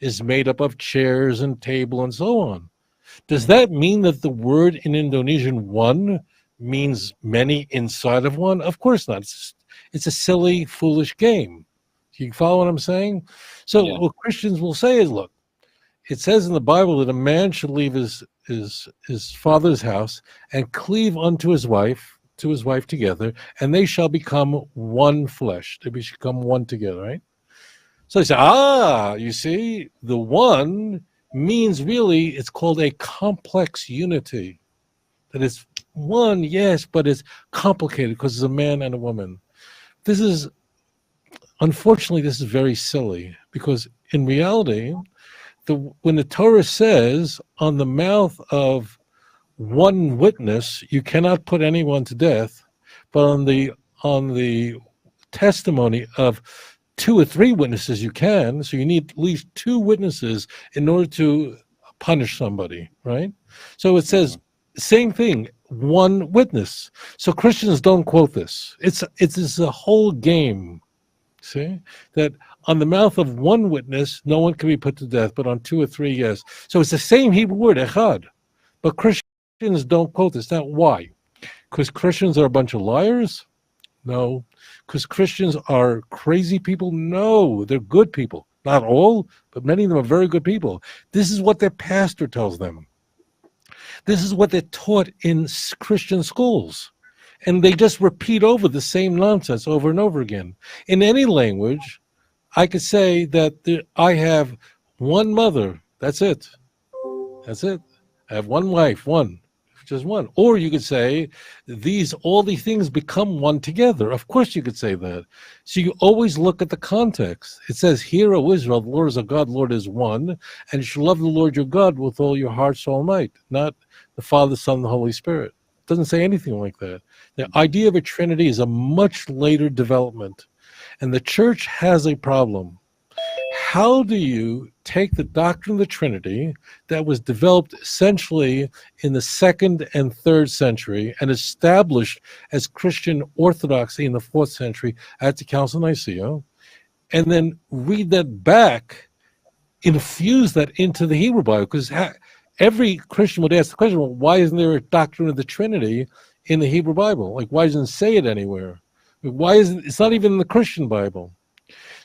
is made up of chairs and table and so on. Does that mean that the word in Indonesian one means many inside of one? Of course not. It's a silly, foolish game. You follow what I'm saying? So Yeah. what Christians will say is, look, it says in the Bible that a man should leave his father's house and cleave unto his wife, to his wife together, and they shall become one flesh. They should become one together, right? So they say, you see, the one means really, it's called a complex unity. That it's one, yes, but it's complicated because it's a man and a woman. Unfortunately, this is very silly because in reality, when the Torah says on the mouth of one witness, you cannot put anyone to death, but on the testimony of 2 or 3 witnesses you can. So you need at least 2 witnesses in order to punish somebody, right? So it says same thing, 1 witness. So Christians don't quote this. It's a whole game. See that on the mouth of 1 witness, no one can be put to death, but on 2 or 3, yes. So it's the same Hebrew word, echad, but Christians don't quote this. Now, why? Because Christians are a bunch of liars? No. Because Christians are crazy people? No. They're good people. Not all, but many of them are very good people. This is what their pastor tells them. This is what they're taught in Christian schools. And they just repeat over the same nonsense over and over again. In any language, I could say that I have 1 mother. That's it. That's it. I have 1 wife, just 1. Or you could say all these things become one together. Of course you could say that. So you always look at the context. It says, "Hear, O Israel, the Lord is our God, the Lord is one, and you shall love the Lord your God with all your heart, soul, and might." Not the Father, Son, and the Holy Spirit. It doesn't say anything like that. The idea of a Trinity is a much later development. And the church has a problem. How do you take the doctrine of the Trinity that was developed essentially in the 2nd and 3rd century and established as Christian orthodoxy in the 4th century at the Council of Nicaea, and then read that back, infuse that into the Hebrew Bible? Because every Christian would ask the question, well, why isn't there a doctrine of the Trinity in the Hebrew Bible? Like, why doesn't it say it anywhere? It's not even in the Christian Bible.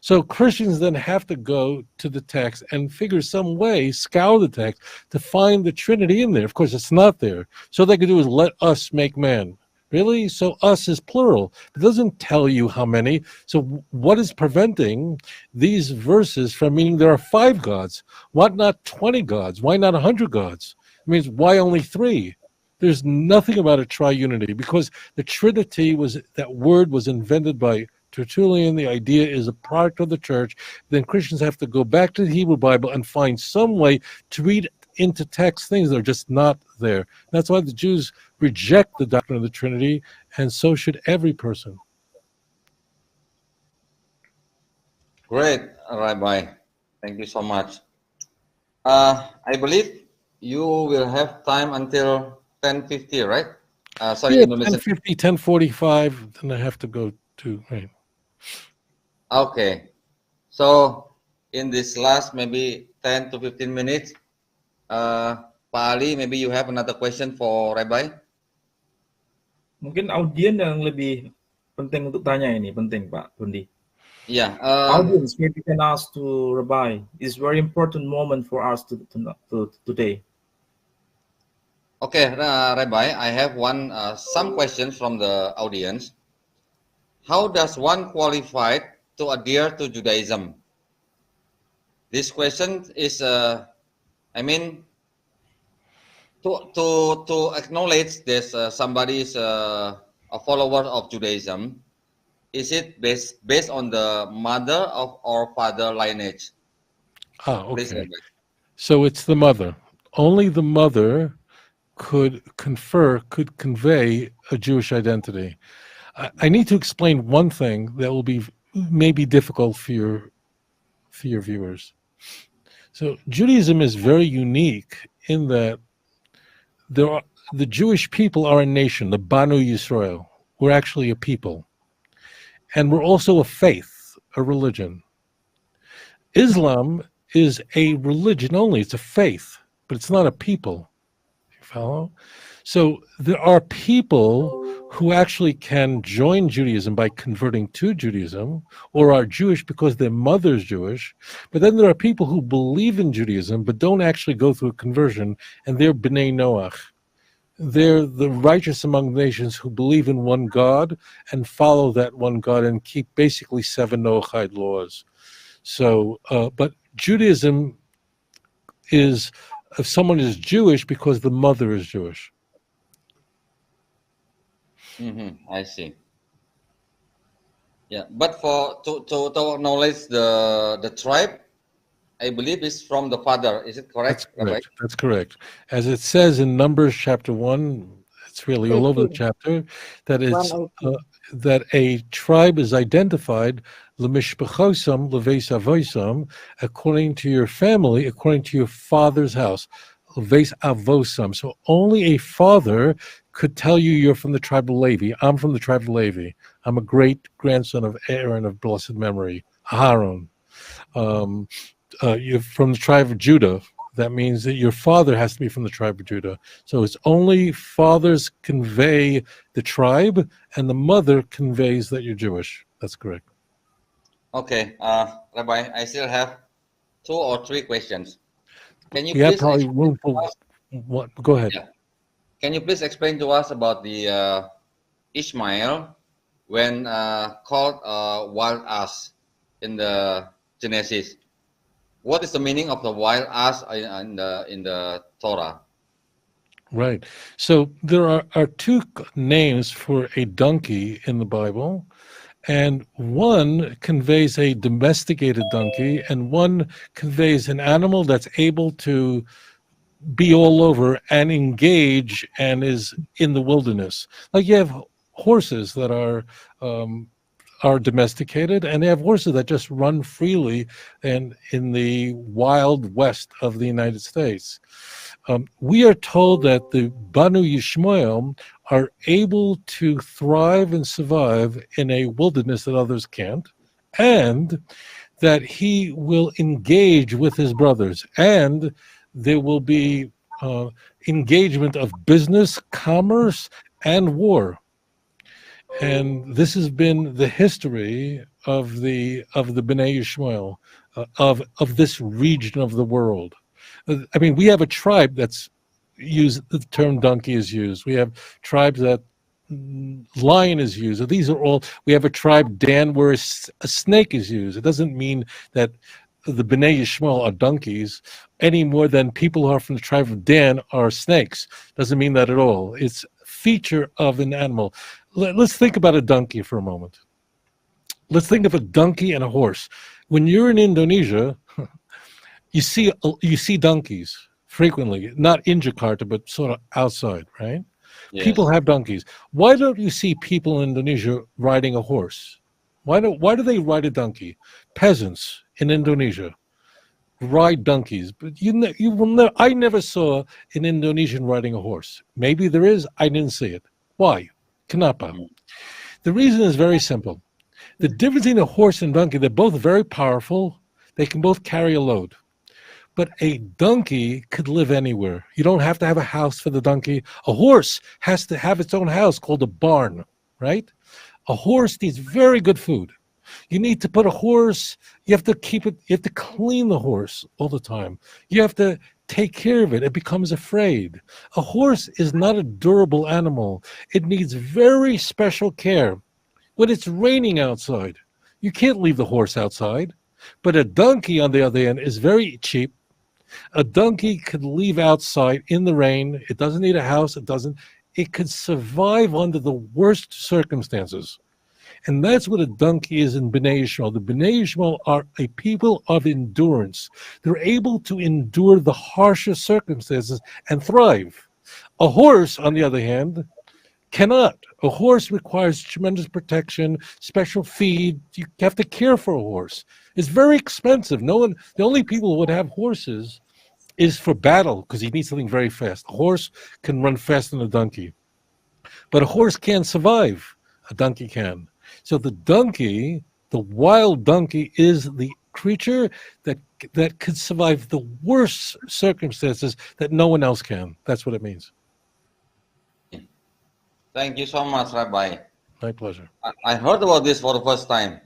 So Christians then have to go to the text and figure some way, scour the text to find the Trinity in there. Of course, it's not there. So all they could do is let us make man. Really? So us is plural. It doesn't tell you how many. So what is preventing these verses from meaning there are 5 gods? Why not 20 gods? Why not 100 gods? It means why only 3? There's nothing about a triunity because the Trinity that word was invented by Tertullian. The idea is a product of the church. Then Christians have to go back to the Hebrew Bible and find some way to read into text things that are just not there. That's why the Jews reject the doctrine of the Trinity, and so should every person. Great, Rabbi. Thank you so much. I believe you will have time until 10:50, right? Sorry, Yeah, Indonesian. 10:50, 10:45, then I have to go to, right. Okay. So in this last maybe 10 to 15 minutes, Pak Ali, maybe you have another question for Rabbi? Mungkin audien yang lebih penting untuk tanya ini, penting Pak Bundi. Yeah. Audience maybe can ask to Rabbi. It's very important moment for us to today. Okay, Rabbi, I have some questions from the audience. How does one qualify to adhere to Judaism? This question is, to acknowledge this somebody is a follower of Judaism. Is it based on the mother or father lineage? Okay. Please, Rabbi. So it's the mother. Only the mother could convey a Jewish identity. I need to explain one thing that will be maybe difficult for your viewers. So Judaism is very unique in that the Jewish people are a nation, the Banu Yisrael. We're actually a people. And we're also a faith, a religion. Islam is a religion only. It's a faith, but it's not a people. You follow? So there are people who actually can join Judaism by converting to Judaism, or are Jewish because their mother's Jewish. But then there are people who believe in Judaism but don't actually go through a conversion, and they're B'nai Noach. They're the righteous among nations who believe in one God and follow that one God and keep basically 7 Noachide laws. So, but Judaism is, if someone is Jewish because the mother is Jewish. I see. Yeah, but for to acknowledge the tribe, I believe is from the father. Is it correct, That's Rabbi? correct. That's correct. As it says in Numbers chapter 1, it's really all over the 18. chapter, that it's 1:18. that a tribe is identified lemishpachosam leves avosam, according to your family, according to your father's house, leves avosam. So only a father could tell you you're from the tribe of Levi. I'm from the tribe of Levi. I'm a great grandson of Aaron of blessed memory, Aharon. You're from the tribe of Judah. That means that your father has to be from the tribe of Judah. So it's only fathers convey the tribe, and the mother conveys that you're Jewish. That's correct. Okay, Rabbi, I still have 2 or 3 questions. Can you We have please probably explain room to for us? what? Go ahead. Yeah. Can you please explain to us about the Ishmael when called wild ass in the Genesis? What is the meaning of the wild ass in the Torah? Right. So there are 2 names for a donkey in the Bible, and one conveys a domesticated donkey, and one conveys an animal that's able to be all over and engage and is in the wilderness. Like you have horses that are domesticated, and they have horses that just run freely and in the wild west of the United States. We are told that the Banu Yishmael are able to thrive and survive in a wilderness that others can't, and that he will engage with his brothers, and there will be engagement of business, commerce, and war. And this has been the history of the Bnei Yishmael, of this region of the world. I mean, we have a tribe that's used, the term donkey is used. We have tribes that lion is used. These are all, we have a tribe, Dan, where a snake is used. It doesn't mean that the Bnei Yishmael are donkeys any more than people who are from the tribe of Dan are snakes. Doesn't mean that at all. It's a feature of an animal. Let's think about a donkey for a moment. Let's think of a donkey and a horse. When you're in Indonesia, you see donkeys frequently, not in Jakarta, but sort of outside, right? Yes. People have donkeys. Why don't you see people in Indonesia riding a horse? Why do they ride a donkey? Peasants in Indonesia ride donkeys, but you will never. I never saw an Indonesian riding a horse. Maybe there is. I didn't see it. Why? Kenapa? The reason is very simple. The difference between a horse and donkey, they're both very powerful. They can both carry a load. But a donkey could live anywhere. You don't have to have a house for the donkey. A horse has to have its own house called a barn, right? A horse needs very good food. You need to put a horse, you have to keep it, you have to clean the horse all the time. You have to take care of it. It becomes afraid. A horse is not a durable animal. It needs very special care. When it's raining outside, you can't leave the horse outside. But a donkey, on the other hand, is very cheap. A donkey could leave outside in the rain. It doesn't need a house. It could survive under the worst circumstances. And that's what a donkey is in Bnei Yishmael. The Bnei Yishmael are a people of endurance. They're able to endure the harshest circumstances and thrive. A horse, on the other hand, cannot. A horse requires tremendous protection, special feed. You have to care for a horse. It's very expensive. The only people who would have horses is for battle, because you need something very fast. A horse can run faster than a donkey. But a horse can't survive. A donkey can. So the donkey, the wild donkey, is the creature that could survive the worst circumstances that no one else can. That's what it means. Thank you so much, Rabbi. My pleasure. I heard about this for the first time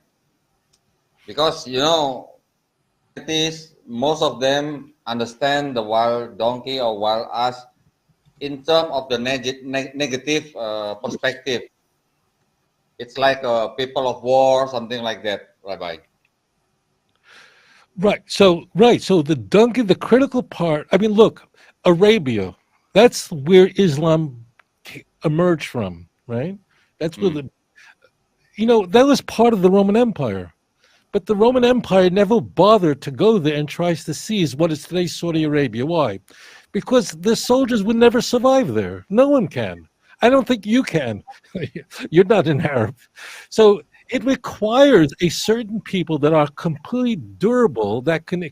because it is most of them understand the wild donkey or wild ass in terms of the negative perspective. It's like a people of war, something like that, Rabbi. Right. So the donkey, the critical part. I mean, look, Arabia. That's where Islam emerged from, right? That's where that was part of the Roman Empire. But the Roman Empire never bothered to go there and tries to seize what is today Saudi Arabia. Why? Because the soldiers would never survive there. No one can. I don't think you can. You're not an Arab. So it requires a certain people that are completely durable, that can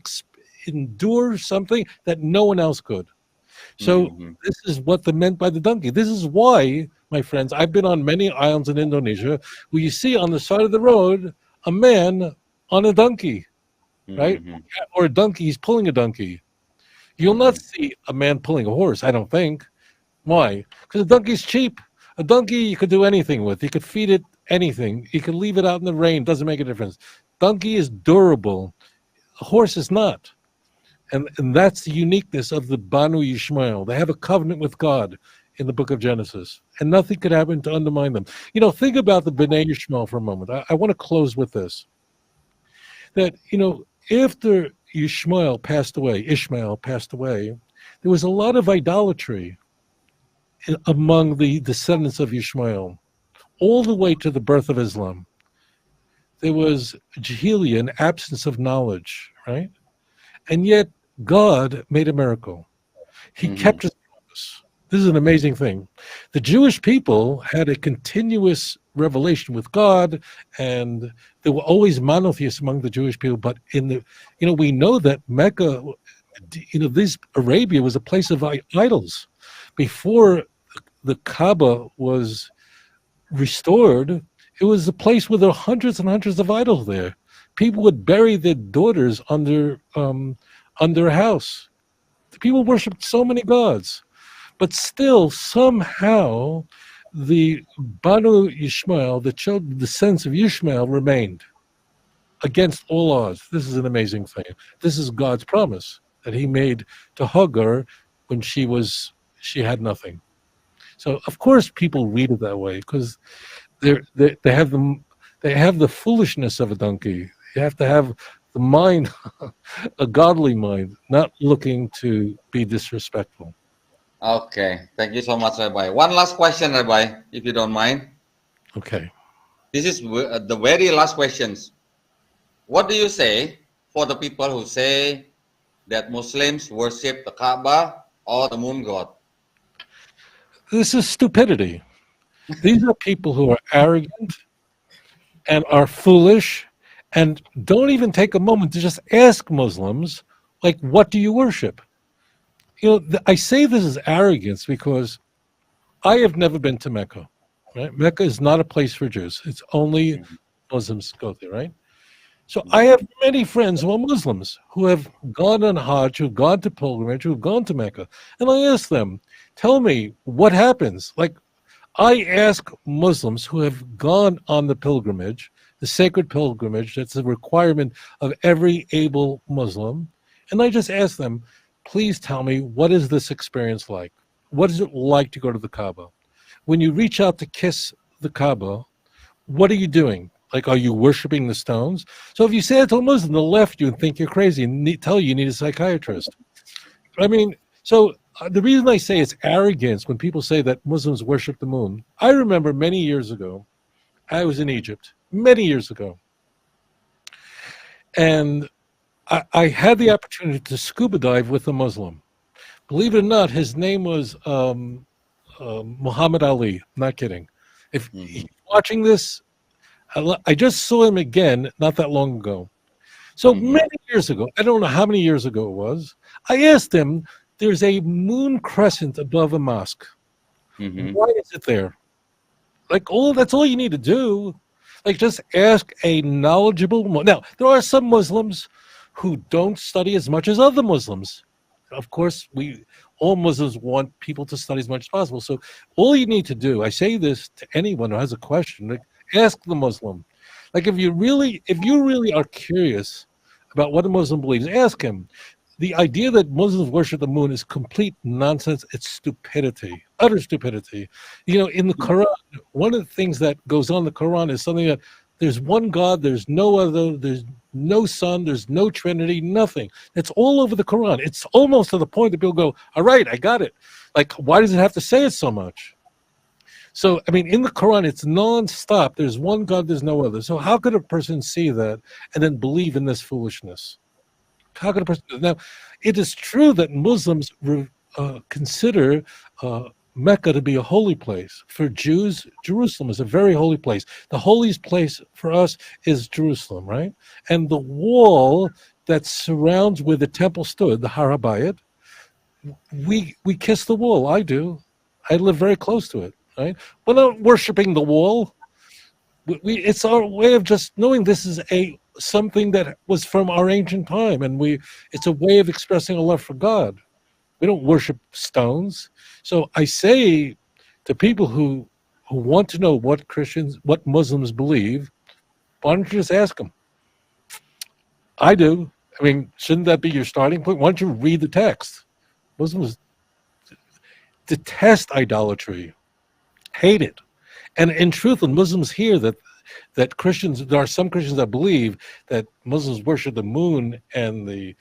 endure something that no one else could. So this is what they meant by the donkey. This is why, my friends, I've been on many islands in Indonesia where you see on the side of the road a man on a donkey, right? Or a donkey, he's pulling a donkey. You'll not see a man pulling a horse, I don't think. Why? Because a donkey's cheap. A donkey you could do anything with. You could feed it anything. You could leave it out in the rain. Doesn't make a difference. Donkey is durable. A horse is not. And that's the uniqueness of the Banu Yishmael. They have a covenant with God in the book of Genesis. And nothing could happen to undermine them. Think about the Bnei Yishmael for a moment. I want to close with this. That, after Ishmael passed away, there was a lot of idolatry among the descendants of Ishmael, all the way to the birth of Islam. There was jahiliyyah, an absence of knowledge, right? And yet God made a miracle. He kept his promise. This is an amazing thing. The Jewish people had a continuous revelation with God, and there were always monotheists among the Jewish people. But we know that Mecca, Arabia was a place of idols. Before the Kaaba was restored, it was a place where there were hundreds and hundreds of idols there. People would bury their daughters under a house. The people worshipped so many gods. But still, somehow, the Banu Yishmael, the descendants of Yishmael, remained against all odds. This is an amazing thing. This is God's promise that he made to Hagar when she had nothing. So, of course, people read it that way because they have the foolishness of a donkey. You have to have the mind, a godly mind, not looking to be disrespectful. Okay, thank you so much, Rabbi. One last question, Rabbi, if you don't mind. Okay. This is the very last questions. What do you say for the people who say that Muslims worship the Kaaba or the moon god? This is stupidity. These are people who are arrogant and are foolish and don't even take a moment to just ask Muslims, like, what do you worship? I say this is arrogance because I have never been to Mecca. Right? Mecca is not a place for Jews. It's only Muslims go there, right? So I have many friends who are Muslims who have gone on Hajj, who've gone to pilgrimage, who've gone to Mecca. And I ask them, tell me what happens. Like, I ask Muslims who have gone on the pilgrimage, the sacred pilgrimage, that's a requirement of every able Muslim. And I just ask them, please tell me, what is this experience like? What is it like to go to the Kaaba? When you reach out to kiss the Kaaba, what are you doing? Like, are you worshiping the stones? So if you say that to a Muslim, they'll laugh at you and think you're crazy and tell you need a psychiatrist. I mean, so the reason I say it's arrogance when people say that Muslims worship the moon, I remember many years ago, I was in Egypt, many years ago. And I had the opportunity to scuba dive with a Muslim. Believe it or not, his name was Muhammad Ali. Not kidding. If you're watching this, I just saw him again not that long ago. So many years ago, I don't know how many years ago it was, I asked him, there's a moon crescent above a mosque. Why is it there? Like, that's all you need to do. Like, just ask a knowledgeable. Now, there are some Muslims who don't study as much as other Muslims. Of course, all Muslims want people to study as much as possible. So all you need to do, I say this to anyone who has a question, like, ask the Muslim. Like, if you really are curious about what a Muslim believes, ask him. The idea that Muslims worship the moon is complete nonsense. It's stupidity, utter stupidity. In the Quran, one of the things that goes on in the Quran is something that there's one God, there's no other, there's no Son, there's no Trinity, nothing. It's all over the Quran. It's almost to the point that people go, all right, I got it. Like, why does it have to say it so much? So, I mean, in the Quran, it's nonstop. There's one God, there's no other. So how could a person see that and then believe in this foolishness? How could a person? Now, it is true that Muslims consider Mecca to be a holy place. For Jews, Jerusalem is a very holy place. The holiest place for us is Jerusalem, right? And the wall that surrounds where the temple stood, the Harabayat, we kiss the wall. I do. I live very close to it, right? We're not worshiping the wall. It's our way of just knowing this is something that was from our ancient time, and it's a way of expressing a love for God. We don't worship stones. So I say to people who want to know what Muslims believe, why don't you just ask them? I do. I mean, shouldn't that be your starting point? Why don't you read the text? Muslims detest idolatry, hate it. And in truth, when Muslims hear that there are some Christians that believe that Muslims worship the moon and the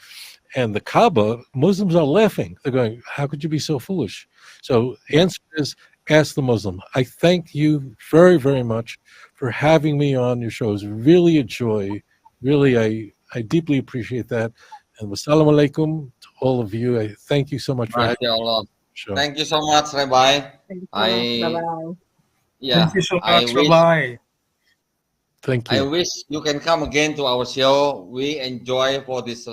Kaaba, Muslims are laughing. They're going, how could you be so foolish? So the answer is, ask the Muslim. I thank you very, very much for having me on your show. It's really a joy. Really, I deeply appreciate that. And wassalamu alaikum to all of you. I thank you so much for having me on the show. Thank you so much, Rabbi. Thank you so much. Bye-bye. Yeah, Thank you so much, Rabbi. Thank you. I wish you can come again to our show. We enjoy for this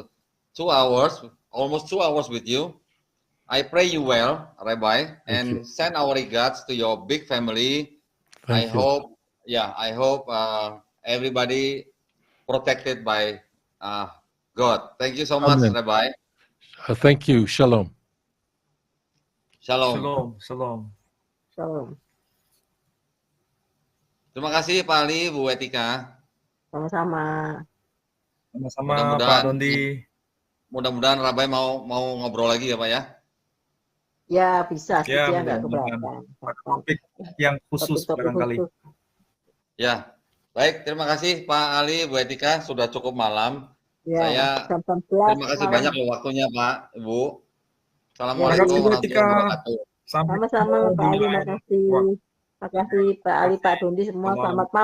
2 hours, almost 2 hours with you. I pray you well, Rabbi, and send our regards to your big family. Thank you. I hope everybody protected by God. Thank you so much, Amen. Rabbi. Thank you. Shalom. Shalom. Shalom. Shalom. Shalom. Terima kasih Pak Ali, Bu Etika. Sama-sama. Sama-sama Pak Dondi. Mudah-mudahan Rabbi mau ngobrol lagi ya Pak ya. Ya bisa, Ya, dia nggak mudah-mudahan. keberatan. Topik yang khusus barangkali. Ya, baik. Terima kasih Pak Ali, Bu Etika, sudah cukup malam. Ya, Saya jam 11 terima kasih malam. banyak loh waktunya Pak, Ibu. Terima Assalamualaikum kasih Bu warahmatullahi Etika. wabarakatuh. Sampai Sama-sama ketemu Pak di Ali, lain makasih. waktu. Makasih Pak Ali, Pak Dondi semua, selamat malam.